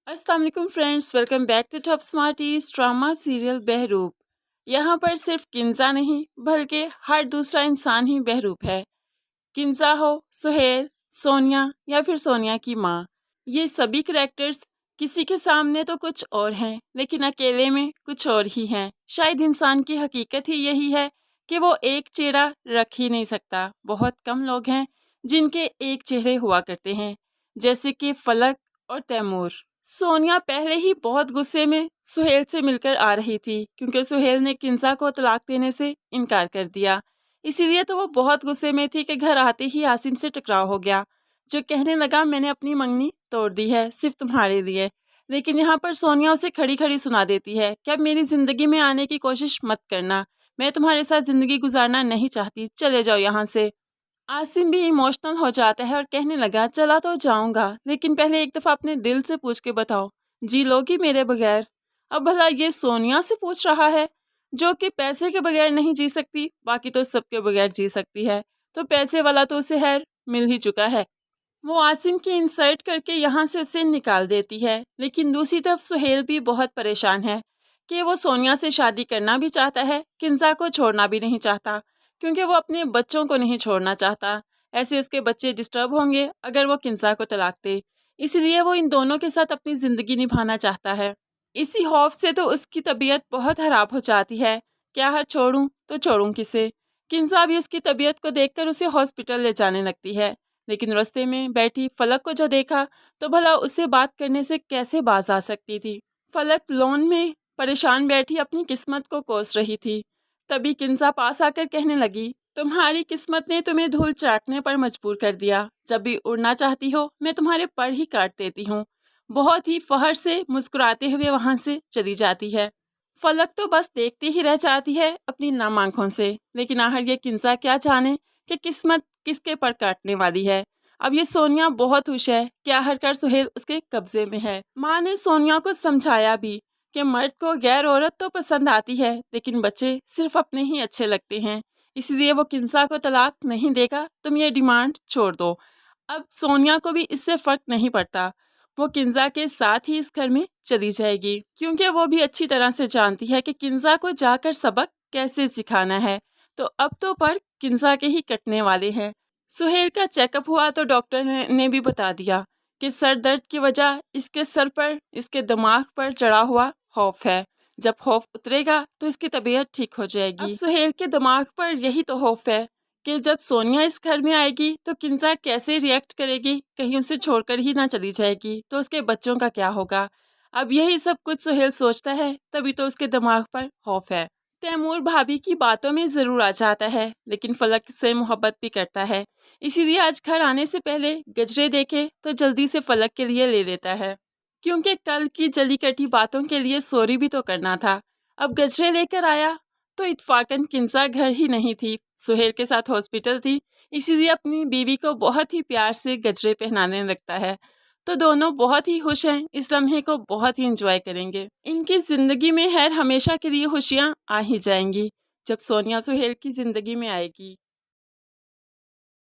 अस्सलाम वालेकुम friends, welcome back to Top Smarties drama serial Behroop. यहाँ पर सिर्फ किंजा नहीं बल्कि हर दूसरा इंसान ही बहरूप है। किंजा हो, सुहेल, सोनिया या फिर सोनिया की माँ, ये सभी करैक्टर्स किसी के सामने तो कुछ और हैं लेकिन अकेले में कुछ और ही हैं। शायद इंसान की हकीकत ही यही है कि वो एक चेहरा रख ही नहीं सकता। बहुत कम लोग हैं जिनके एक चेहरे हुआ करते हैं, जैसे कि फलक और तैमूर। सोनिया पहले ही बहुत गुस्से में सुहेल से मिलकर आ रही थी क्योंकि सुहेल ने किंजा को तलाक देने से इनकार कर दिया। इसीलिए तो वो बहुत गुस्से में थी कि घर आते ही आसिम से टकराव हो गया, जो कहने लगा मैंने अपनी मंगनी तोड़ दी है सिर्फ तुम्हारे लिए। लेकिन यहाँ पर सोनिया उसे खड़ी खड़ी सुना देती है कि अब मेरी ज़िंदगी में आने की कोशिश मत करना, मैं तुम्हारे साथ ज़िंदगी गुजारना नहीं चाहती, चले जाओ यहाँ से। आसिम भी इमोशनल हो जाता है और कहने लगा चला तो जाऊंगा लेकिन पहले एक दफ़ा अपने दिल से पूछ के बताओ, जी लोगी मेरे बगैर? अब भला ये सोनिया से पूछ रहा है जो कि पैसे के बगैर नहीं जी सकती, बाकी तो सबके बगैर जी सकती है। तो पैसे वाला तो उसे हैर मिल ही चुका है। वो आसिम की इंसल्ट करके यहाँ से उसे निकाल देती है। लेकिन दूसरी तरफ सुहेल भी बहुत परेशान है कि वो सोनिया से शादी करना भी चाहता है, किंजा को छोड़ना भी नहीं चाहता क्योंकि वो अपने बच्चों को नहीं छोड़ना चाहता। ऐसे उसके बच्चे डिस्टर्ब होंगे अगर वो किंजा को तलाक दे, इसलिए वो इन दोनों के साथ अपनी ज़िंदगी निभाना चाहता है। इसी खौफ से तो उसकी तबीयत बहुत ख़राब हो जाती है। क्या हर छोड़ूं तो छोड़ूं किसे? किंजा भी उसकी तबीयत को देखकर उसे हॉस्पिटल ले जाने लगती है। लेकिन रास्ते में बैठी फलक को जो देखा तो भला उससे बात करने से कैसे बाज आ सकती थी। फलक लॉन में परेशान बैठी अपनी किस्मत को कोस रही थी। तभी किंजा पास आकर कहने लगी, तुम्हारी किस्मत ने तुम्हें धूल चाटने पर मजबूर कर दिया। जब भी उड़ना चाहती हो मैं तुम्हारे पर ही काट देती हूँ। बहुत ही फहर से मुस्कुराते हुए वहां से चली जाती है। फलक तो बस देखती ही रह जाती है अपनी नम आंखों से। लेकिन आखिर ये किंजा क्या जाने कि किस्मत किसके पर काटने वाली है। अब ये सोनिया बहुत खुश है कि आखिरकार सुहेल उसके कब्जे में है। माँ ने सोनिया को समझाया भी कि मर्द को गैर औरत तो पसंद आती है लेकिन बच्चे सिर्फ अपने ही अच्छे लगते हैं, इसलिए वो किंजा को तलाक नहीं देगा, तुम ये डिमांड छोड़ दो। अब सोनिया को भी इससे फर्क नहीं पड़ता, वो किंजा के साथ ही इस घर में चली जाएगी क्योंकि वो भी अच्छी तरह से जानती है कि किंजा को जाकर सबक कैसे सिखाना है। तो अब तो पर किंजा के ही कटने वाले हैं। सुहेल का चेकअप हुआ तो डॉक्टर ने भी बता दिया कि सर दर्द की वजह इसके सर पर, इसके दिमाग पर चढ़ा हुआ खौफ है। जब खौफ उतरेगा तो इसकी तबीयत ठीक हो जाएगी। अब सुहेल के दिमाग पर यही तो खौफ है कि जब सोनिया इस घर में आएगी तो किंजा कैसे रिएक्ट करेगी, कहीं उसे छोड़कर ही ना चली जाएगी तो उसके बच्चों का क्या होगा। अब यही सब कुछ सुहेल सोचता है, तभी तो उसके दिमाग पर खौफ है। तैमूर भाभी की बातों में ज़रूर आ जाता है लेकिन फलक से मोहब्बत भी करता है, इसीलिए आज घर आने से पहले गजरे देखे तो जल्दी से फलक के लिए ले लेता है क्योंकि कल की जली कटी बातों के लिए सॉरी भी तो करना था। अब गजरे लेकर आया तो इत्फाकन किंजा घर ही नहीं थी, सुहेल के साथ हॉस्पिटल थी, इसीलिए अपनी बीवी को बहुत ही प्यार से गजरे पहनाने लगता है। तो दोनों बहुत ही खुश हैं, इस लम्हे को बहुत ही एंजॉय करेंगे। इनकी ज़िंदगी में हमेशा के लिए खुशियाँ आ ही जाएंगी जब सोनिया सुहेल की ज़िंदगी में आएगी।